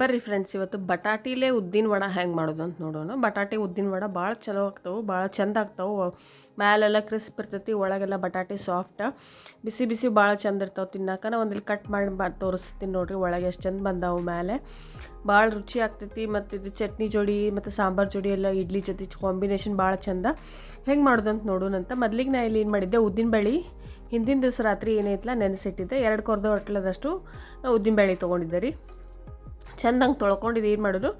ಬರ್ರಿ ಫ್ರೆಂಡ್ಸ್, ಇವತ್ತು ಬಟಾಟಿಲೇ ಉದ್ದಿನ ವಡ ಹೆಂಗೆ ಮಾಡೋದು ಅಂತ ನೋಡೋಣ. ಬಟಾಟೆ ಉದ್ದಿನ ವಡ ಭಾಳ ಚಲೋ ಆಗ್ತಾವೆ, ಭಾಳ ಚಂದ ಆಗ್ತಾವೆ. ಮ್ಯಾಲೆಲ್ಲ ಕ್ರಿಸ್ಪ್ ಇರ್ತೈತಿ, ಒಳಗೆಲ್ಲ ಬಟಾಟೆ ಸಾಫ್ಟ, ಬಿಸಿ ಬಿಸಿ ಭಾಳ ಚಂದ ಇರ್ತಾವೆ ತಿನ್ನಾಕ. ನಾ ಒಂದಿಲ್ಲಿ ಕಟ್ ಮಾಡಿ ತೋರಿಸ್ತೀನಿ ನೋಡಿರಿ, ಒಳಗೆ ಎಷ್ಟು ಚಂದ ಬಂದಾವು. ಮೇಲೆ ಭಾಳ ರುಚಿ ಆಗ್ತೈತಿ. ಮತ್ತು ಇದು ಚಟ್ನಿ ಜೋಡಿ ಮತ್ತು ಸಾಂಬಾರು ಜೋಡಿ ಎಲ್ಲ ಇಡ್ಲಿ ಜೊತೆ ಕಾಂಬಿನೇಷನ್ ಭಾಳ ಚಂದ. ಹೆಂಗೆ ಮಾಡೋದು ಅಂತ ನೋಡೋಣ ಅಂತ. ಮೊದ್ಲಿಗೆ ನಾ ಇಲ್ಲಿ ಏನು ಮಾಡಿದ್ದೆ, ಉದ್ದಿನಬೇಳೆ ಹಿಂದಿನ ದಿವಸ ರಾತ್ರಿ ಏನೈತಲ್ಲ ನೆನೆಸಿಟ್ಟಿದ್ದೆ. 2 ಕೊರ್ದ ಹೊಟ್ಲದಷ್ಟು ಉದ್ದಿನಬೇಳೆ ತೊಗೊಂಡಿದ್ದೆ ರೀ. ಚೆಂದಂಗೆ ತೊಳ್ಕೊಂಡಿದ್ದು ಏನು ಮಾಡೋದು,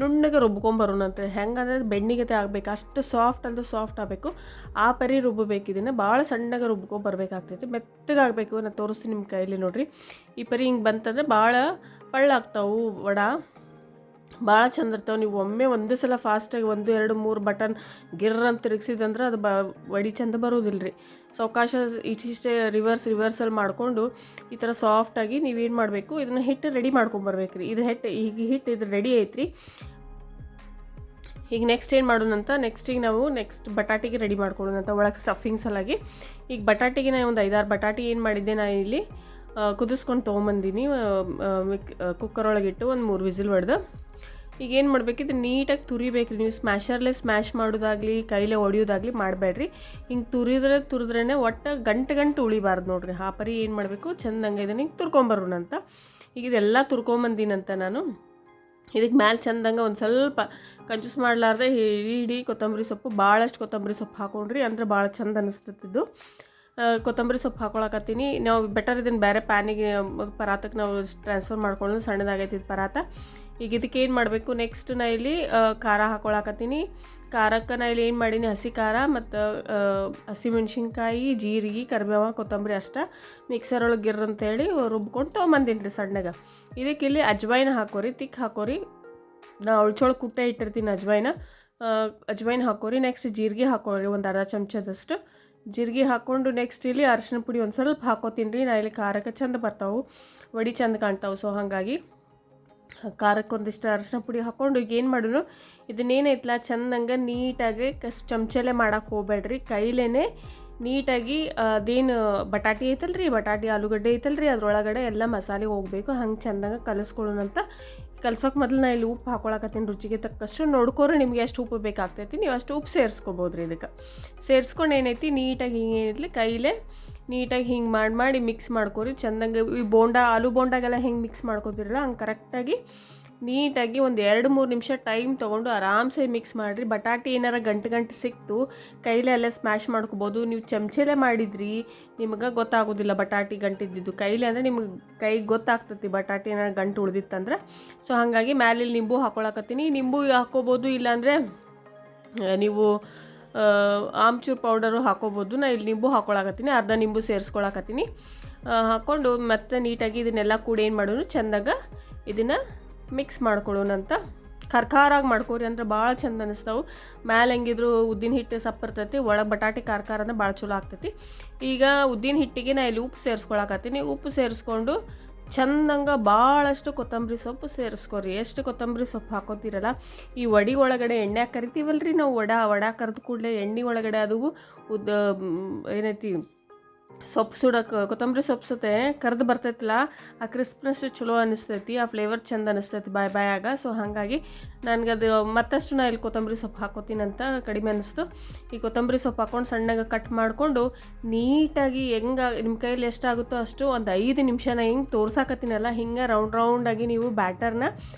ನುಣ್ಣಗೆ ರುಬ್ಕೊಂಬರೋಣಂತ. ಹೆಂಗಂದ್ರೆ ಬೆಣ್ಣಿಗತೆ ಆಗಬೇಕು, ಅಷ್ಟು ಸಾಫ್ಟ್ ಅಂದ್ರೆ ಸಾಫ್ಟ್ ಆಗಬೇಕು. ಆ ಪರಿ ರುಬ್ಬಬೇಕು. ಇದನ್ನು ಭಾಳ ಸಣ್ಣಗೆ ರುಬ್ಕೊಂಬರ್ಬೇಕಾಗ್ತೈತಿ, ಮೆತ್ತಗಾಗಬೇಕು. ನಾನು ತೋರಿಸ್ತೀನಿ ನಿಮ್ಮ ಕೈಯಲ್ಲಿ ನೋಡಿರಿ. ಈ ಪರಿ ಹಿಂಗೆ ಬಂತಂದ್ರೆ ಭಾಳ ಪಳ್ಳಾಗ್ತಾವೆ ವಡ, ಭಾಳ ಚಂದ ಇರ್ತಾವೆ. ನೀವು ಒಮ್ಮೆ ಒಂದೇ ಸಲ ಫಾಸ್ಟಾಗಿ 1 2 3 ಬಟನ್ ಗಿರ್ರಂತ ತಿರುಗಿಸಿದಂದ್ರೆ ಅದು ವಡಿ ಚಂದ ಬರೋದಿಲ್ಲ ರೀ. ಸಾವಕಾಶ ಇಷ್ಟಿಷ್ಟೇ ರಿವರ್ಸಲ್ಲಿ ಮಾಡಿಕೊಂಡು ಈ ಥರ ಸಾಫ್ಟಾಗಿ ನೀವೇನು ಮಾಡಬೇಕು, ಇದನ್ನು ಹಿಟ್ಟು ರೆಡಿ ಮಾಡ್ಕೊಂಬರ್ಬೇಕು ರೀ. ಇದು ಹಿಟ್ಟು ಇದು ರೆಡಿ ಐತ್ರಿ. ಈಗ ನೆಕ್ಸ್ಟ್ ಏನು ಮಾಡೋಣಂತ, ನೆಕ್ಸ್ಟ್ ಬಟಾಟಿಗೆ ರೆಡಿ ಮಾಡ್ಕೊಳ್ಳೋಣಂತ. ಒಳಗೆ ಸ್ಟಫಿಂಗ್ ಸಲಾಗಿ ಈಗ ಬಟಾಟಿಗೆ ನಾನು ಒಂದು 5 6 ಬಟಾಟಿ ಏನು ಮಾಡಿದ್ದೆ, ನಾನು ಇಲ್ಲಿ ಕುದಿಸ್ಕೊಂಡು ತೊಗೊಂಬಂದೀನಿ. ಕುಕ್ಕರ್ ಒಳಗಿಟ್ಟು ಒಂದು 3 ವಿಸಿಲ್ ಹೊಡೆದು ಈಗ ಏನು ಮಾಡಬೇಕು, ಇದು ನೀಟಾಗಿ ತುರಿಬೇಕು ರೀ. ನೀವು ಸ್ಮ್ಯಾಶರ್ಲೆ ಸ್ಮ್ಯಾಶ್ ಮಾಡೋದಾಗಲಿ ಕೈಲೇ ಹೊಡಿಯೋದಾಗಲಿ ಮಾಡಬೇಡ್ರಿ. ಹಿಂಗೆ ತುರಿದ್ರೇ ಒಟ್ಟು ಗಂಟು ಉಳಿಬಾರ್ದು ನೋಡ್ರಿ. ಆ ಪರಿ ಏನು ಮಾಡಬೇಕು, ಚಂದಂಗೆ ಇದನ್ನು ಹಿಂಗೆ ತುರ್ಕೊಂಬರೋಣಂತ. ಈಗ ಇದೆಲ್ಲ ತುರ್ಕೊಂಬಂದಿನಂತ ನಾನು. ಇದಕ್ಕೆ ಮ್ಯಾಲೆ ಚಂದಂಗೆ ಒಂದು ಸ್ವಲ್ಪ ಕಂಜೂಸ್ ಮಾಡಲಾರ್ದೆ ಇಡೀ ಕೊತ್ತಂಬರಿ ಸೊಪ್ಪು, ಭಾಳಷ್ಟು ಕೊತ್ತಂಬರಿ ಸೊಪ್ಪು ಹಾಕೊಂಡ್ರಿ ಅಂದ್ರೆ ಭಾಳ ಚಂದ ಅನಿಸ್ತತಿದ್ದು. ಕೊತ್ತಂಬರಿ ಸೊಪ್ಪು ಹಾಕೊಳಕತ್ತೀನಿ. ನಾವು ಬೆಟರ್ ಇದನ್ನು ಬೇರೆ ಪ್ಯಾನಿಗೆ ಪರಾತಕ್ಕೆ ನಾವು ಟ್ರಾನ್ಸ್ಫರ್ ಮಾಡ್ಕೊಂಡು ಸಣ್ಣದಾಗೈತಿ ಇದು ಪರಾತ. ಈಗ ಇದಕ್ಕೆ ಏನು ಮಾಡಬೇಕು, ನೆಕ್ಸ್ಟ್ ನಾ ಇಲ್ಲಿ ಖಾರ ಹಾಕೊಳಕತ್ತೀನಿ. ಖಾರಕ್ಕೆ ನಾ ಇಲ್ಲಿ ಏನು ಮಾಡೀನಿ, ಹಸಿ ಖಾರ ಮತ್ತು ಹಸಿಮೆಣ್ಸಿನ್ಕಾಯಿ, ಜೀರಿಗೆ, ಕರಿಬೇವು, ಕೊತ್ತಂಬರಿ ಅಷ್ಟ ಮಿಕ್ಸರ್ ಒಳಗೆ ಗಿರ್ರಂತೇಳಿ ರುಬ್ಕೊಂಡು ತೊಗೊಂಬಂದೀನಿ ರೀ ಸಣ್ಣಗೆ. ಇದಕ್ಕೆ ಇಲ್ಲಿ ಅಜ್ವೈನ ಹಾಕೋರಿ, ತಿಕ್ ಹಾಕೋರಿ. ನಾ ಉಳ್ಚೊಳಗೆ ಕುಟ್ಟೆ ಇಟ್ಟಿರ್ತೀನಿ ಅಜ್ವೈನ ಹಾಕೋರಿ. ನೆಕ್ಸ್ಟ್ ಜೀರಿಗೆ ಹಾಕೋರಿ, ಒಂದು ಅರ್ಧ ಚಮಚದಷ್ಟು ಜೀರಿಗೆ ಹಾಕ್ಕೊಂಡು ನೆಕ್ಸ್ಟ್ ಇಲ್ಲಿ ಅರಿಶಿನ ಪುಡಿ ಒಂದು ಸ್ವಲ್ಪ ಹಾಕೋತೀನಿ ರೀ. ನಾ ಇಲ್ಲಿ ಖಾರಕ್ಕೆ ಚಂದ ಬರ್ತಾವೆ, ವಡಿ ಚಂದ ಕಾಣ್ತಾವೆ. ಸೊ ಹಾಗಾಗಿ ಖಾರಕ್ಕೆ ಒಂದಿಷ್ಟು ಅರಿಶಿನ ಪುಡಿ ಹಾಕ್ಕೊಂಡು ಈಗ ಏನು ಮಾಡೋಣ, ಇದನ್ನೇನೈತಲ್ಲ ಚಂದಂಗೆ ನೀಟಾಗಿ ಚಮಚಲ್ಲೇ ಮಾಡೋಕ್ಕೆ ಹೋಗ್ಬೇಡ್ರಿ. ಕೈಲೇ ನೀಟಾಗಿ ಅದೇನು ಬಟಾಟಿ ಐತಲ್ರಿ, ಬಟಾಟಿ ಆಲೂಗಡ್ಡೆ ಐತಲ್ರಿ, ಅದ್ರೊಳಗಡೆ ಎಲ್ಲ ಮಸಾಲೆ ಹೋಗಬೇಕು. ಹಂಗೆ ಚಂದಂಗೆ ಕಲಿಸ್ಕೊಳ್ಳೋಣಂತ. ಕಲ್ಸೋಕೆ ಮೊದಲು ನಾ ಇಲ್ಲಿ ಉಪ್ಪು ಹಾಕೊಳಕತ್ತೀನಿ, ರುಚಿಗೆ ತಕ್ಕಷ್ಟು ನೋಡ್ಕೋರಿ. ನಿಮಗೆ ಎಷ್ಟು ಉಪ್ಪು ಬೇಕಾಗ್ತೈತಿ ನೀವು ಅಷ್ಟು ಉಪ್ಪು ಸೇರಿಸ್ಕೋಬೋದು ರೀ. ಇದಕ್ಕೆ ಸೇರಿಸ್ಕೊಂಡು ಏನೈತಿ ನೀಟಾಗಿ ಹಿಂಗೆ ಏನೈತಿ ಕೈಲೇ ನೀಟಾಗಿ ಹಿಂಗೆ ಮಾಡಿ ಮಿಕ್ಸ್ ಮಾಡ್ಕೊರಿ ಚಂದಂಗೆ. ಈ ಆಲೂ ಬೋಂಡಾಗೆಲ್ಲ ಹೆಂಗೆ ಮಿಕ್ಸ್ ಮಾಡ್ಕೋತಿರಲ್ಲ ಹಂಗೆ ಕರೆಕ್ಟಾಗಿ ನೀಟಾಗಿ ಒಂದು 2 3 ನಿಮಿಷ ಟೈಮ್ ತೊಗೊಂಡು ಆರಾಮ್ಸೆ ಮಿಕ್ಸ್ ಮಾಡಿರಿ. ಬಟಾಟಿ ಏನಾರ ಗಂಟು ಸಿಕ್ತು ಕೈಲೇ ಅಲ್ಲೇ ಸ್ಮ್ಯಾಶ್ ಮಾಡ್ಕೋಬೋದು. ನೀವು ಚಮಚೆಲೆ ಮಾಡಿದ್ರಿ ನಿಮಗೆ ಗೊತ್ತಾಗೋದಿಲ್ಲ ಬಟಾಟಿ ಗಂಟಿದ್ದಿದ್ದು. ಕೈಲೇ ಅಂದರೆ ನಿಮಗೆ ಕೈಗೆ ಗೊತ್ತಾಗ್ತತಿ ಬಟಾಟಿ ಏನಾರ ಗಂಟು ಉಳಿದಿತ್ತಂದ್ರೆ. ಸೊ ಹಾಗಾಗಿ ಮ್ಯಾಲೆ ನಿಂಬು ಹಾಕೊಳಕತ್ತೀನಿ. ನಿಂಬು ಹಾಕ್ಕೋಬೋದು, ಇಲ್ಲಾಂದರೆ ನೀವು ಆಮ್ಚೂರು ಪೌಡರು ಹಾಕೋಬೋದು. ನಾನು ಇಲ್ಲಿ ನಿಂಬು ಹಾಕೊಳಕತ್ತೀನಿ, ಅರ್ಧ ನಿಂಬು ಸೇರಿಸ್ಕೊಳಕತ್ತೀನಿ. ಹಾಕ್ಕೊಂಡು ಮತ್ತೆ ನೀಟಾಗಿ ಇದನ್ನೆಲ್ಲ ಕೂಡ ಏನು ಮಾಡೋಣ, ಚೆಂದಾಗ ಇದನ್ನು ಮಿಕ್ಸ್ ಮಾಡ್ಕೊಳ್ಳೋಣಂತ. ಖಾರಾಗಿ ಮಾಡ್ಕೋರಿ ಅಂದ್ರೆ ಭಾಳ ಚಂದ ಅನ್ನಿಸ್ತಾವೆ. ಮ್ಯಾಲೆ ಹೆಂಗಿದ್ರು ಉದ್ದಿನ ಹಿಟ್ಟು ಸಪ್ಪಿರ್ತೈತಿ, ಒಳಗೆ ಬಟಾಟೆ ಖಾರ ಅಂದ್ರೆ ಭಾಳ ಚಲೋ ಆಗ್ತೈತಿ. ಈಗ ಉದ್ದಿನ ಹಿಟ್ಟಿಗೆ ನಾನು ಇಲ್ಲಿ ಉಪ್ಪು ಸೇರಿಸ್ಕೊಳಕತ್ತೀನಿ. ಉಪ್ಪು ಸೇರಿಸ್ಕೊಂಡು ಚಂದಂಗೆ ಭಾಳಷ್ಟು ಕೊತ್ತಂಬರಿ ಸೊಪ್ಪು ಸೇರಿಸ್ಕೊರಿ. ಎಷ್ಟು ಕೊತ್ತಂಬರಿ ಸೊಪ್ಪು ಹಾಕೋತಿರಲ್ಲ, ಈ ವಡಿ ಒಳಗಡೆ ಎಣ್ಣೆ ಕರಿತೀವಲ್ರಿ ನಾವು, ವಡ ಕರೆದ ಕೂಡಲೇ ಎಣ್ಣೆ ಒಳಗಡೆ ಅದು ಏನೈತಿ ಸೊಪ್ಪು ಕೊತ್ತಂಬರಿ ಸೊಪ್ಪು ಸತೆ ಕರೆದು ಬರ್ತೈತಲ್ಲ, ಆ ಕ್ರಿಸ್ಪ್ನೆಸ್ ಚಲೋ ಅನಿಸ್ತೈತಿ, ಆ ಫ್ಲೇವರ್ ಚಂದ ಅನಿಸ್ತೈತಿ ಬಾಯಾಗ. ಸೊ ಹಾಗಾಗಿ ನನಗದು ಮತ್ತಷ್ಟು ನಾ ಇಲ್ಲಿ ಕೊತ್ತಂಬರಿ ಸೊಪ್ಪು ಹಾಕೋತೀನಂತ ಕಡಿಮೆ ಅನ್ನಿಸ್ತು. ಈ ಕೊತ್ತಂಬರಿ ಸೊಪ್ಪು ಹಾಕ್ಕೊಂಡು ಸಣ್ಣಗೆ ಕಟ್ ಮಾಡಿಕೊಂಡು ನೀಟಾಗಿ ನಿಮ್ಮ ಕೈಯಲ್ಲಿ ಎಷ್ಟಾಗುತ್ತೋ ಅಷ್ಟು ಒಂದು 5 ನಿಮಿಷ ನಾ ಹಿಂಗೆ ತೋರ್ಸಾಕತ್ತೀನಲ್ಲ, ಹಿಂಗೆ ರೌಂಡಾಗಿ ನೀವು ಬ್ಯಾಟರ್ನ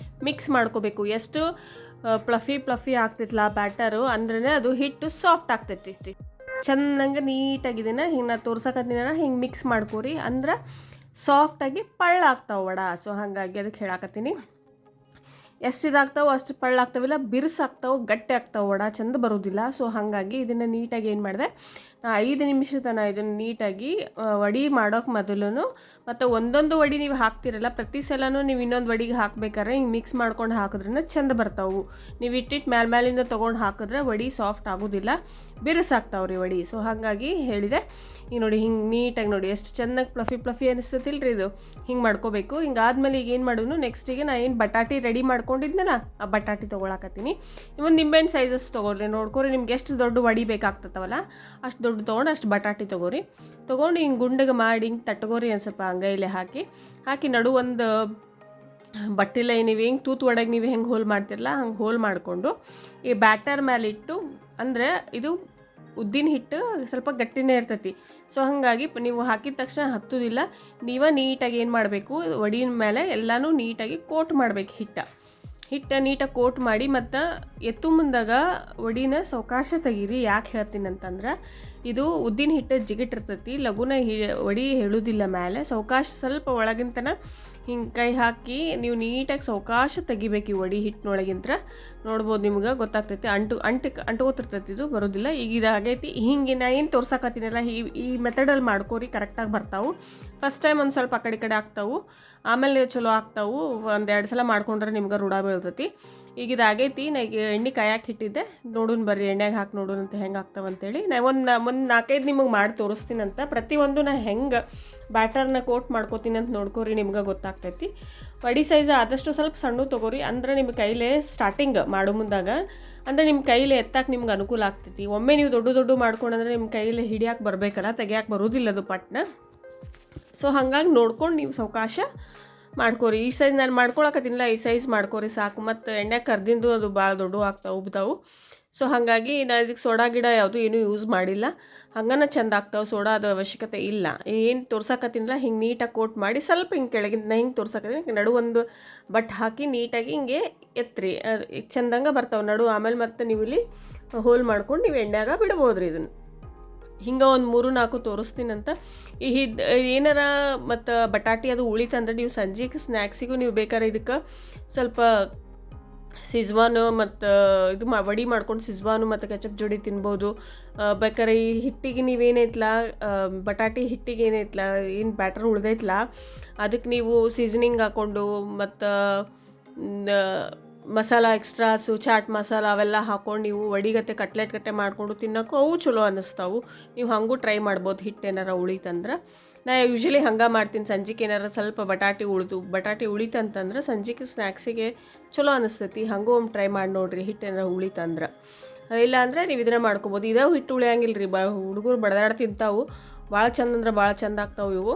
ಮಿಕ್ಸ್ ಮಾಡ್ಕೋಬೇಕು. ಎಷ್ಟು ಪ್ಲಫಿ ಆಗ್ತೈತಲ್ಲ ಬ್ಯಾಟರು ಅಂದ್ರೆ ಅದು ಹಿಟ್ಟು ಸಾಫ್ಟ್ ಆಗ್ತೈತಿ. ಚೆನ್ನಾಗಿ ನೀಟಾಗಿದ್ದೀನ ಹಿಂಗೆ ನಾ ತೋರ್ಸಕತ್ತೀನ ಹಿಂಗೆ ಮಿಕ್ಸ್ ಮಾಡ್ಕೋರಿ, ಅಂದ್ರೆ ಸಾಫ್ಟಾಗಿ ಆಗ್ತಾವೆ ವಡ. ಸೊ ಹಾಗಾಗಿ ಅದಕ್ಕೆ ಹೇಳಾಕತ್ತೀನಿ. ಎಷ್ಟು ಇದಾಗ್ತಾವೆ ಅಷ್ಟು ಆಗ್ತಾವಿಲ್ಲ, ಬಿರ್ಸಾಗ್ತಾವೆ, ಗಟ್ಟಿ ಆಗ್ತಾವೆ, ವಡ ಚಂದ ಬರೋದಿಲ್ಲ. ಸೊ ಹಾಗಾಗಿ ಇದನ್ನು ನೀಟಾಗಿ ಏನು ಮಾಡಿದೆ, 5 ನಿಮಿಷ ತನಕ ಇದನ್ನು ನೀಟಾಗಿ ವಡಿ ಮಾಡೋಕೆ ಮೊದಲು ಮತ್ತು ಒಂದೊಂದು ವಡಿ ನೀವು ಹಾಕ್ತಿರಲ್ಲ, ಪ್ರತಿ ಸಲನೂ ನೀವು ಇನ್ನೊಂದು ವಡಿಗೆ ಹಾಕ್ಬೇಕಾದ್ರೆ ಹಿಂಗೆ ಮಿಕ್ಸ್ ಮಾಡ್ಕೊಂಡು ಹಾಕಿದ್ರೇ ಚಂದ ಬರ್ತಾವೆ. ನೀವು ಇಟ್ಟಿಟ್ಟು ಮ್ಯಾಲಿಂದ ತೊಗೊಂಡು ಹಾಕಿದ್ರೆ ವಡಿ ಸಾಫ್ಟ್ ಆಗೋದಿಲ್ಲ, ಬಿರುಸಾಗ್ತಾವ್ರಿ ವಡಿ. ಸೊ ಹಾಗಾಗಿ ಹೇಳಿದೆ. ಈಗ ನೋಡಿ ಹಿಂಗೆ ನೀಟಾಗಿ ನೋಡಿ ಎಷ್ಟು ಚೆನ್ನಾಗಿ ಪ್ಲಫಿ ಅನಿಸ್ತತಿಲ್ರಿ ಇದು. ಹಿಂಗೆ ಮಾಡ್ಕೋಬೇಕು. ಹಿಂಗಾದ್ಮೇಲೆ ಈಗ ಏನು ಮಾಡೋನು, ನೆಕ್ಸ್ಟಿಗೆ ನಾನು ಏನು ಬಟಾಟಿ ರೆಡಿ ಮಾಡ್ಕೊಂಡಿದ್ನಲ್ಲ ಆ ಬಟಾಟಿ ತೊಗೊಳಕತ್ತೀನಿ. ಒಂದು ನಿಂಬೆಹಣ್ಣು ಸೈಜಸ್ ತೊಗೊಳ್ರಿ, ನೋಡ್ಕೊರಿ ನಿಮ್ಗೆ ಎಷ್ಟು ದೊಡ್ಡ ವಡಿ ಬೇಕಾಗ್ತದವಲ್ಲ ಅಷ್ಟು ದೊಡ್ಡ ತೊಗೊಂಡು ಅಷ್ಟು ಬಟಾಟಿ ತೊಗೊಂಡು ಹಿಂಗೆ ಗುಂಡಿಗೆ ಮಾಡಿ ಹಿಂಗೆ ತಟ್ಕೋರಿ ಒಂದು ಸ್ವಲ್ಪ ಅಂಗೈಲೆ ಹಾಕಿ ನಡು ಒಂದು ಬಟ್ಟಿಲ್ಲ ನೀವು ಹೆಂಗೆ ತೂತು ಒಳಗೆ ನೀವು ಹೆಂಗೆ ಹೋಲ್ ಮಾಡ್ತಿರಲ್ಲ ಹಂಗೆ ಹೋಲ್ ಮಾಡಿಕೊಂಡು ಈ ಬ್ಯಾಟರ್ ಮೇಲೆ ಇಟ್ಟು, ಅಂದರೆ ಇದು ಉದ್ದಿನ ಹಿಟ್ಟು ಸ್ವಲ್ಪ ಗಟ್ಟಿನೇ ಇರ್ತೈತಿ. ಸೊ ಹಾಗಾಗಿ ನೀವು ಹಾಕಿದ ತಕ್ಷಣ ಹತ್ತೋದಿಲ್ಲ. ನೀವೇ ನೀಟಾಗಿ ಏನು ಮಾಡಬೇಕು, ವಡಿನ ಮೇಲೆ ಎಲ್ಲನೂ ನೀಟಾಗಿ ಕೋಟ್ ಮಾಡಬೇಕು. ಹಿಟ್ಟು ನೀಟಾಗಿ ಕೋಟ್ ಮಾಡಿ ಮತ್ತು ಎತ್ತು ಮುಂದಾಗ ವಡಿನ ಸಾವಕಾಶ ತೆಗೀರಿ. ಯಾಕೆ ಹೇಳ್ತೀನಿ ಅಂತಂದ್ರೆ ಇದು ಉದ್ದಿನ ಹಿಟ್ಟು ಜಿಗಿಟ್ಟಿರ್ತೈತಿ, ಲಘುನ ವಡಿ ಹೇಳೋದಿಲ್ಲ ಮೇಲೆ. ಸಾವಕಾಶ ಸ್ವಲ್ಪ ಒಳಗಿಂತನ ಹಿಂಗೆ ಕೈ ಹಾಕಿ ನೀವು ನೀಟಾಗಿ ಸಾವಕಾಶ ತೆಗಿಬೇಕು. ಈ ವಡಿ ಹಿಟ್ಟಿನೊಳಗಿಂತ ನೋಡ್ಬೋದು, ನಿಮ್ಗೆ ಗೊತ್ತಾಗ್ತೈತಿ. ಅಂಟ್ಕೋತಿರ್ತೈತಿ, ಇದು ಬರೋದಿಲ್ಲ. ಈಗ ಇದಾಗೈತಿ. ಹಿಂಗೆ ನಾ ಏನು ತೋರ್ಸಕತ್ತೀನಲ್ಲ ಈ ಮೆಥಡಲ್ಲಿ ಮಾಡ್ಕೋರಿ, ಕರೆಕ್ಟಾಗಿ ಬರ್ತಾವೆ. ಫಸ್ಟ್ ಟೈಮ್ ಒಂದು ಸ್ವಲ್ಪ ಆ ಕಡೆ ಆಗ್ತಾವೆ, ಆಮೇಲೆ ಚಲೋ ಆಗ್ತಾವೆ. ಒಂದೆರಡು ಸಲ ಮಾಡ್ಕೊಂಡ್ರೆ ನಿಮ್ಗೆ ರೂಢ ಬೀಳ್ತೈತಿ. ಈಗ ಇದಾಗೈತಿ. ನಾ ಈಗ ಎಣ್ಣೆ ಕಾಯಕ್ಕೆ ಇಟ್ಟಿದ್ದೆ, ನೋಡೋಣ ಬರ್ರಿ ಎಣ್ಣೆಗೆ ಹಾಕಿ ನೋಡೋಣ ಅಂತ ಹೆಂಗೆ ಆಗ್ತಾವಂತೇಳಿ. ನಾ ಒಂದು 4-5 ನಿಮಗೆ ಮಾಡಿ ತೋರಿಸ್ತೀನಂತ. ಪ್ರತಿಯೊಂದು ನಾ ಹೆಂಗೆ ಬ್ಯಾಟರ್ನ ಕೋಟ್ ಮಾಡ್ಕೋತೀನಿ ಅಂತ ನೋಡ್ಕೋರಿ, ನಿಮ್ಗೆ ಗೊತ್ತಾಗ್ತೈತಿ. ವಡಿ ಸೈಜ್ ಆದಷ್ಟು ಸ್ವಲ್ಪ ಸಣ್ಣ ತೊಗೋರಿ, ಅಂದ್ರೆ ನಿಮ್ಮ ಕೈಲೇ ಸ್ಟಾರ್ಟಿಂಗ್ ಮಾಡೋ ಮುಂದಾಗ, ಅಂದರೆ ನಿಮ್ಮ ಕೈಲಿ ಎತ್ತಕ್ಕೆ ನಿಮ್ಗೆ ಅನುಕೂಲ ಆಗ್ತೈತಿ. ಒಮ್ಮೆ ನೀವು ದೊಡ್ಡ ಮಾಡ್ಕೊಂಡ್ರೆ ನಿಮ್ಮ ಕೈಲಿ ಹಿಡಿಯೋಕೆ ಬರಬೇಕಲ್ಲ, ತೆಗಿಯೋಕೆ ಬರೋದಿಲ್ಲ ಅದು ಪಟ್ನ. ಸೊ ಹಾಗಾಗಿ ನೋಡ್ಕೊಂಡು ನೀವು ಸಾವಕಾಶ ಮಾಡ್ಕೋರಿ. ಈ ಸೈಜ್ ನಾನು ಮಾಡ್ಕೊಳಕತ್ತೀನಿಲ್ಲ, ಈ ಸೈಜ್ ಮಾಡ್ಕೋರಿ ಸಾಕು. ಮತ್ತು ಎಣ್ಣೆ ಕರ್ದಿಂದು ಅದು ಭಾಳ ದೊಡ್ಡ ಆಗ್ತಾವೆ, ಉಬ್ತಾವೆ. ಸೊ ಹಾಗಾಗಿ ನಾನು ಇದಕ್ಕೆ ಸೋಡಾ ಗಿಡ ಯಾವುದು ಏನೂ ಯೂಸ್ ಮಾಡಿಲ್ಲ, ಹಂಗನ ಚೆಂದ ಆಗ್ತಾವೆ. ಸೋಡಾದ ಅವಶ್ಯಕತೆ ಇಲ್ಲ. ಏನು ತೋರ್ಸಕತ್ತೀನಿಲ್ಲ ಹಿಂಗೆ ನೀಟಾಗಿ ಕೋಟ್ ಮಾಡಿ ಸ್ವಲ್ಪ ಹಿಂಗೆ ಕೆಳಗಿಂದ ಹಿಂಗೆ ತೋರ್ಸಕತ್ತೀನಿ. ನಡು ಒಂದು ಬಟ್ ಹಾಕಿ ನೀಟಾಗಿ ಹಿಂಗೆ ಎತ್ತರಿ, ಚೆಂದಂಗೆ ಬರ್ತಾವೆ ನಡು. ಆಮೇಲೆ ಮತ್ತೆ ನೀವು ಇಲ್ಲಿ ಹೋಲ್ ಮಾಡ್ಕೊಂಡು ನೀವು ಎಣ್ಣೆಯಾಗ ಬಿಡ್ಬೋದು ರೀ ಇದನ್ನು. ಹಿಂಗೆ ಒಂದು 3-4 ತೋರಿಸ್ತೀನಂತ. ಈ ಏನಾರ ಮತ್ತು ಬಟಾಟಿ ಅದು ಉಳಿತಂದ್ರೆ ನೀವು ಸಂಜೆಗೆ ಸ್ನ್ಯಾಕ್ಸಿಗೂ ನೀವು ಬೇಕಾದ್ರೆ ಇದಕ್ಕೆ ಸ್ವಲ್ಪ ಸಿಜ್ವಾನು ಮತ್ತು ಇದು ವಡಿ ಮಾಡ್ಕೊಂಡು ಸಿಜ್ವಾನು ಮತ್ತು ಕೆಚಪ್ ಜೋಡಿ ತಿನ್ಬೋದು. ಬೇಕಾದ್ರೆ ಈ ಹಿಟ್ಟಿಗೆ ನೀವೇನೈತಲ್ಲ, ಬಟಾಟಿ ಹಿಟ್ಟಿಗೆ ಏನೈತಲ್ಲ, ಏನು ಬ್ಯಾಟರ್ ಉಳ್ದೈತಲ್ಲ, ಅದಕ್ಕೆ ನೀವು ಸೀಸನಿಂಗ್ ಹಾಕ್ಕೊಂಡು ಮತ್ತು ಮಸಾಲ ಎಕ್ಸ್ಟ್ರಾಸು, ಚಾಟ್ ಮಸಾಲ ಅವೆಲ್ಲ ಹಾಕ್ಕೊಂಡು ನೀವು ವಡಿಗತ್ತೆ ಕಟ್ಲೆಟ್ ಗಟ್ಟೆ ಮಾಡಿಕೊಂಡು ತಿನ್ನೋಕ್ಕೂ ಅವು ಚಲೋ ಅನ್ನಿಸ್ತಾವೆ. ನೀವು ಹಾಗೂ ಟ್ರೈ ಮಾಡ್ಬೋದು. ಹಿಟ್ಟು ಏನಾರ ಉಳಿತಂದ್ರೆ ನಾ ಯೂಶ್ವಲಿ ಹಂಗೆ ಮಾಡ್ತೀನಿ. ಸಂಜೆಗೆ ಏನಾರ ಸ್ವಲ್ಪ ಬಟಾಟಿ ಉಳಿತಂತಂದ್ರೆ ಸಂಜೆಗೆ ಸ್ನ್ಯಾಕ್ಸಿಗೆ ಚಲೋ ಅನ್ನಿಸ್ತೈತಿ. ಹಂಗೂ ಒಮ್ಮೆ ಟ್ರೈ ಮಾಡಿ ನೋಡಿರಿ, ಹಿಟ್ಟು ಏನಾರ ಉಳಿತಂದ್ರೆ. ಇಲ್ಲ ಅಂದರೆ ನೀವು ಇದನ್ನ ಮಾಡ್ಕೊಬೋದು. ಇದೇ ಹಿಟ್ಟು ಉಳಿಯಂಗಿಲ್ಲ ರೀ, ಹುಡುಗರು ಬಡದಾಡಿ ತಿಂತಾವು. ಭಾಳ ಚಂದ ಅಂದ್ರೆ ಭಾಳ ಚಂದ ಆಗ್ತಾವೆ ಇವು.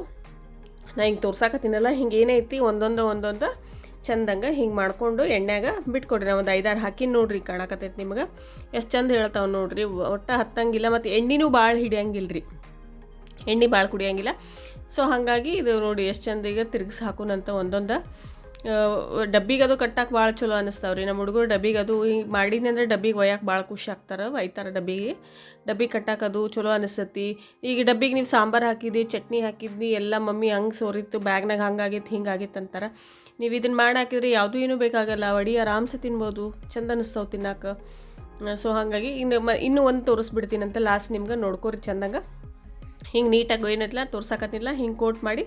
ನಾ ಹಿಂಗೆ ತೋರ್ಸಾಕತ್ತೀನಲ್ಲ, ಹಿಂಗೆ ಏನೈತಿ ಒಂದೊಂದು ಚಂದಂಗೆ ಹಿಂಗೆ ಮಾಡಿಕೊಂಡು ಎಣ್ಣೆಗೆ ಬಿಟ್ಕೊಡ್ರಿ. ನಾವು ಒಂದು 5-6 ಹಾಕಿ ನೋಡ್ರಿ, ಕಾಣಕತ್ತೈತಿ ನಿಮ್ಗೆ ಎಷ್ಟು ಚಂದ ಹೇಳ್ತಾವೆ ನೋಡ್ರಿ. ಒಟ್ಟು ಹತ್ತಂಗಿಲ್ಲ, ಮತ್ತು ಎಣ್ಣೆನೂ ಭಾಳ ಹಿಡಿಯಂಗಿಲ್ಲ ರೀ, ಎಣ್ಣೆ ಭಾಳ ಕುಡಿಯೋಂಗಿಲ್ಲ. ಸೊ ಹಾಗಾಗಿ ಇದು ನೋಡಿ ಎಷ್ಟು ಚಂದ. ಈಗ ತಿರ್ಗಿಸಿ ಹಾಕೋಣಂತ ಒಂದೊಂದು ಡಬ್ಬಿಗೆ ಅದು ಕಟ್ಟಕ್ಕೆ ಭಾಳ ಚಲೋ ಅನ್ನಿಸ್ತಾವೆ ರೀ. ನಮ್ಮ ಹುಡುಗರು ಡಬ್ಬಿಗೆ ಅದು ಹಿಂಗೆ ಮಾಡೀನಿ ಅಂದರೆ ಡಬ್ಬಿಗೆ ಒಯ್ಯಕ್ಕೆ ಭಾಳ ಖುಷಿ ಆಗ್ತಾರೆ, ಒಯ್ತಾರೆ ಡಬ್ಬಿ ಕಟ್ಟಕ್ಕೆ ಅದು ಚಲೋ ಅನಿಸ್ತತಿ. ಈಗ ಡಬ್ಬಿಗೆ ನೀವು ಸಾಂಬಾರು ಹಾಕಿದ್ದಿ, ಚಟ್ನಿ ಹಾಕಿದ್ನಿ, ಎಲ್ಲ ಮಮ್ಮಿ ಹಂಗೆ ಸೋರಿತ್ತು ಬ್ಯಾಗ್ನಾಗ, ಹಂಗಾಗಿತ್ತು ಹಿಂಗಾಗಿತ್ತು ಅಂತಾರೆ. ನೀವು ಇದನ್ನು ಮಾಡಿ ಹಾಕಿದ್ರೆ ಯಾವುದೂ ಏನೂ ಬೇಕಾಗಲ್ಲ, ವಡಿ ಆರಾಮ್ಸೆ ತಿನ್ಬೋದು, ಚಂದ ಅನ್ನಿಸ್ತಾವೆ ತಿನ್ನಕ್ಕೆ. ಸೊ ಹಾಗಾಗಿ ಇನ್ನೂ ಒಂದು ತೋರಿಸ್ಬಿಡ್ತೀನಂತ ಲಾಸ್ಟ್ ನಿಮ್ಗೆ ನೋಡ್ಕೋರಿ ಚಂದಂಗೆ. ಹಿಂಗೆ ನೀಟಾಗಿ ಏನೈತಿಲ್ಲ ತೋರ್ಸಕತ್ತಿಲ್ಲ, ಹಿಂಗೆ ಕೋಟ್ ಮಾಡಿ.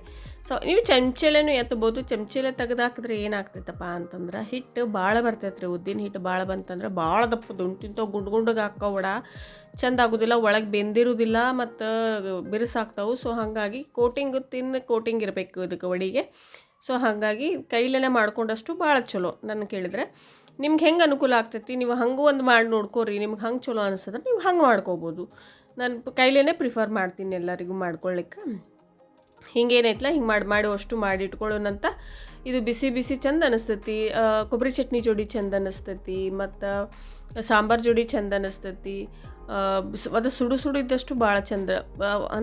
ಸೊ ನೀವು ಚಮಚೆಲೆನೂ ಎತ್ತಬೋದು. ಚಮಚೆಲೆ ತೆಗೆದು ಹಾಕಿದ್ರೆ ಏನಾಗ್ತೈತಪ್ಪ ಅಂತಂದ್ರೆ ಹಿಟ್ಟು ಭಾಳ ಬರ್ತೈತೆ ರೀ. ಉದ್ದಿನ ಹಿಟ್ಟು ಭಾಳ ಬಂತಂದ್ರೆ ಭಾಳ ದಪ್ಪ ದುಂಟಿಂತವು ಗುಂಡಿಗೆ ಹಾಕೋ ವಡ ಚೆಂದ ಆಗೋದಿಲ್ಲ, ಒಳಗೆ ಬೆಂದಿರೋದಿಲ್ಲ ಮತ್ತು ಬಿರುಸಾಗ್ತಾವೆ. ಸೊ ಹಾಗಾಗಿ ಕೋಟಿಂಗ್ ಇರಬೇಕು ಇದಕ್ಕೆ ವಡಿಗೆ. ಸೊ ಹಾಗಾಗಿ ಕೈಲೇ ಮಾಡ್ಕೊಂಡಷ್ಟು ಭಾಳ ಚಲೋ. ನನ್ನ ಕೇಳಿದರೆ ನಿಮ್ಗೆ ಹೆಂಗೆ ಅನುಕೂಲ ಆಗ್ತೈತಿ, ನೀವು ಹಂಗೂ ಒಂದು ಮಾಡಿ ನೋಡ್ಕೋರಿ. ನಿಮ್ಗೆ ಹಂಗೆ ಚಲೋ ಅನಿಸ್ತದ್ರೆ ನೀವು ಹಂಗೆ ಮಾಡ್ಕೋಬೋದು. ನಾನು ಕೈಲೇ ಪ್ರಿಫರ್ ಮಾಡ್ತೀನಿ ಎಲ್ಲರಿಗೂ ಮಾಡ್ಕೊಳ್ಳಿಕ್ಕೆ. ಹಿಂಗೇನೈತಲ್ಲ ಹಿಂಗೆ ಮಾಡಿ ಅಷ್ಟು ಮಾಡಿ ಇಟ್ಕೊಳ್ಳೋಣಂತ. ಇದು ಬಿಸಿ ಚಂದ ಅನ್ನಿಸ್ತೈತಿ. ಕೊಬ್ಬರಿ ಚಟ್ನಿ ಜೋಡಿ ಚಂದ ಅನ್ನಿಸ್ತೈತಿ, ಮತ್ತು ಸಾಂಬಾರು ಜೋಡಿ ಚಂದ ಅನ್ನಿಸ್ತೈತಿ. ಅದು ಸುಡು ಇದ್ದಷ್ಟು ಭಾಳ ಚಂದ.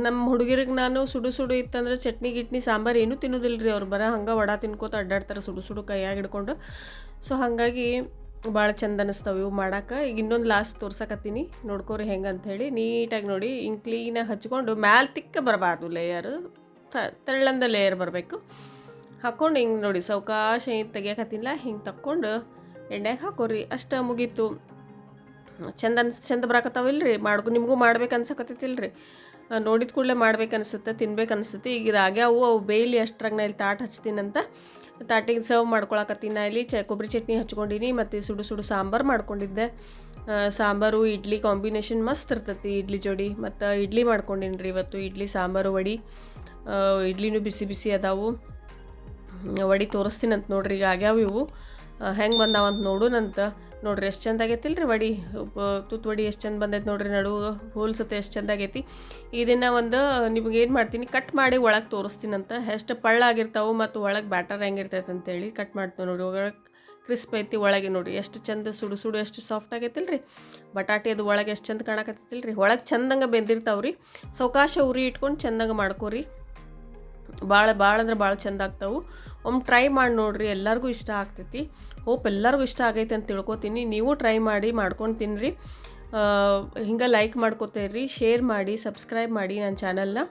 ನಮ್ಮ ಹುಡುಗಿರಿಗೆ ನಾನು ಸುಡು ಇತ್ತಂದ್ರೆ ಚಟ್ನಿ ಗಿಟ್ನಿ ಸಾಂಬಾರು ಏನೂ ತಿನ್ನೋದಿಲ್ಲ ರೀ. ಅವ್ರು ಹಂಗೆ ವಡ ತಿನ್ಕೋತ ಅಡ್ಡಾಡ್ತಾರೆ ಸುಡು ಕೈಯಾಗಿ ಹಿಡ್ಕೊಂಡು. ಸೊ ಹಾಗಾಗಿ ಭಾಳ ಚಂದ ಅನ್ನಿಸ್ತಾವೆ ಇವು ಮಾಡೋಕೆ. ಈಗ ಇನ್ನೊಂದು ಲಾಸ್ಟ್ ತೋರ್ಸಕತ್ತೀನಿ, ನೋಡ್ಕೋರಿ ಹೆಂಗೆ ಅಂಥೇಳಿ. ನೀಟಾಗಿ ನೋಡಿ ಹಿಂಗೆ ಕ್ಲೀನಾಗಿ ಹಚ್ಕೊಂಡು ಮ್ಯಾಲೆ ತಿಕ್ಕ ಬರಬಾರ್ದು, ಲೇಯರು ತೆಳ್ಳಂದ ಲೇಯರ್ ಬರಬೇಕು. ಹಾಕ್ಕೊಂಡು ಹಿಂಗೆ ನೋಡಿ ಸಾವಕಾಶ ಹಿಂಗೆ ತೆಗಿಯಕತ್ತಿಲ್ಲ, ಹಿಂಗೆ ತಕ್ಕೊಂಡು ಎಣ್ಣೆಗೆ ಹಾಕೋರಿ, ಅಷ್ಟು ಮುಗೀತು. ಚಂದ ಬರಾಕತ್ತಾವಿಲ್ಲ ರೀ. ನಿಮಗೂ ಮಾಡ್ಬೇಕು ಅನ್ಸಕತ್ತೈತಿಲ್ಲ ರೀ. ನೋಡಿದ ಕೂಡಲೇ ಮಾಡ್ಬೇಕು ಅನಿಸುತ್ತೆ, ತಿನ್ಬೇಕು ಅನಿಸುತ್ತೆ. ಈಗ ಇದಾಗ್ಯಾವು, ಅವು ಬೇಯ್ಲಿ ಅಷ್ಟ್ರಾಗ ನಾ ಇಲ್ಲಿ ತಾಟ್ ಹಚ್ತೀನಂತ ತಾಟಿಗೆ ಸರ್ವ್ ಮಾಡ್ಕೊಳಕತ್ತೀನಿ. ನಾ ಇಲ್ಲಿ ಕೊಬ್ಬರಿ ಚಟ್ನಿ ಹಚ್ಕೊಂಡಿನಿ, ಮತ್ತು ಸುಡು ಸಾಂಬಾರು ಮಾಡ್ಕೊಂಡಿದ್ದೆ. ಸಾಂಬಾರು ಇಡ್ಲಿ ಕಾಂಬಿನೇಷನ್ ಮಸ್ತ್ ಇರ್ತೈತಿ, ಇಡ್ಲಿ ಜೋಡಿ. ಮತ್ತು ಇಡ್ಲಿ ಮಾಡ್ಕೊಂಡಿನಿ ರೀ ಇವತ್ತು, ಇಡ್ಲಿ ಸಾಂಬಾರು ವಡಿ. ಇಡ್ಲಿನೂ ಬಿಸಿ ಅದಾವು. ವಡಿ ತೋರಿಸ್ತೀನಂತ ನೋಡ್ರಿ. ಈಗ ಆಗ್ಯಾವ ಇವು ಹೆಂಗೆ ಬಂದಾವಂತ ನೋಡೋಣಂತ. ನೋಡ್ರಿ ಎಷ್ಟು ಚಂದ ಆಗೈತಿಲ್ಲ ರೀ ವಡಿ, ತುತ್ತು ವಡಿ ಎಷ್ಟು ಚಂದ ಬಂದೈತೆ ನೋಡ್ರಿ, ನಡುವೆ ಹೋಲ್ಸತ್ತೆ ಎಷ್ಟು ಚಂದ ಆಗೈತಿ. ಇದನ್ನು ಒಂದು ನಿಮ್ಗೆ ಏನು ಮಾಡ್ತೀನಿ, ಕಟ್ ಮಾಡಿ ಒಳಗೆ ತೋರಿಸ್ತೀನಂತ ಎಷ್ಟು ಪಳ್ಳಾಗಿರ್ತಾವೆ ಮತ್ತು ಒಳಗೆ ಬ್ಯಾಟರ್ ಹೆಂಗಿರ್ತೈತೆ ಅಂತೇಳಿ ಕಟ್ ಮಾಡ್ತೀವಿ ನೋಡಿರಿ. ಒಳಗೆ ಕ್ರಿಸ್ಪ್ ಐತಿ, ಒಳಗೆ ನೋಡಿರಿ ಎಷ್ಟು ಚಂದ ಸುಡು ಸುಡು ಎಷ್ಟು ಸಾಫ್ಟ್ ಆಗೈತಿಲ್ಲ ರೀ ಬಟಾಟೆ. ಅದು ಒಳಗೆ ಎಷ್ಟು ಚಂದ ಕಾಣಕತ್ತೈತಿಲ್ಲ ರೀ, ಒಳಗೆ ಚಂದಂಗೆ ಬೆಂದಿರ್ತಾವೆ ರೀ. ಸಾವಕಾಶ ಉರಿ ಇಟ್ಕೊಂಡು ಚಂದಂಗೆ ಮಾಡ್ಕೊರಿ, ಭಾಳ ಅಂದ್ರೆ ಭಾಳ ಚಂದ ಆಗ್ತಾವೆ. ಒಮ್ಮೆ ಟ್ರೈ ಮಾಡಿ ನೋಡಿರಿ, ಎಲ್ಲರಿಗೂ ಇಷ್ಟ ಆಗ್ತೈತಿ. ಹೋಪ್ ಎಲ್ಲರಿಗೂ ಇಷ್ಟ ಆಗೈತೆ ಅಂತ ತಿಳ್ಕೊತೀನಿ. ನೀವು ಟ್ರೈ ಮಾಡಿ ಮಾಡ್ಕೊಂಡು ತಿನ್ನಿರಿ. ಹಿಂಗೆ ಲೈಕ್ ಮಾಡ್ಕೊತೀರಿ, ಶೇರ್ ಮಾಡಿ, ಸಬ್ಸ್ಕ್ರೈಬ್ ಮಾಡಿ ನನ್ನ ಚಾನಲ್ನ.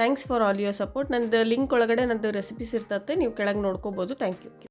Thanks for all your support. ನಂದು ಲಿಂಕ್ ಒಳಗಡೆ ನಂದು ರೆಸಿಪೀಸ್ ಇರ್ತೈತೆ, ನೀವು ಕೆಳಗೆ ನೋಡ್ಕೋಬೋದು. Thank you.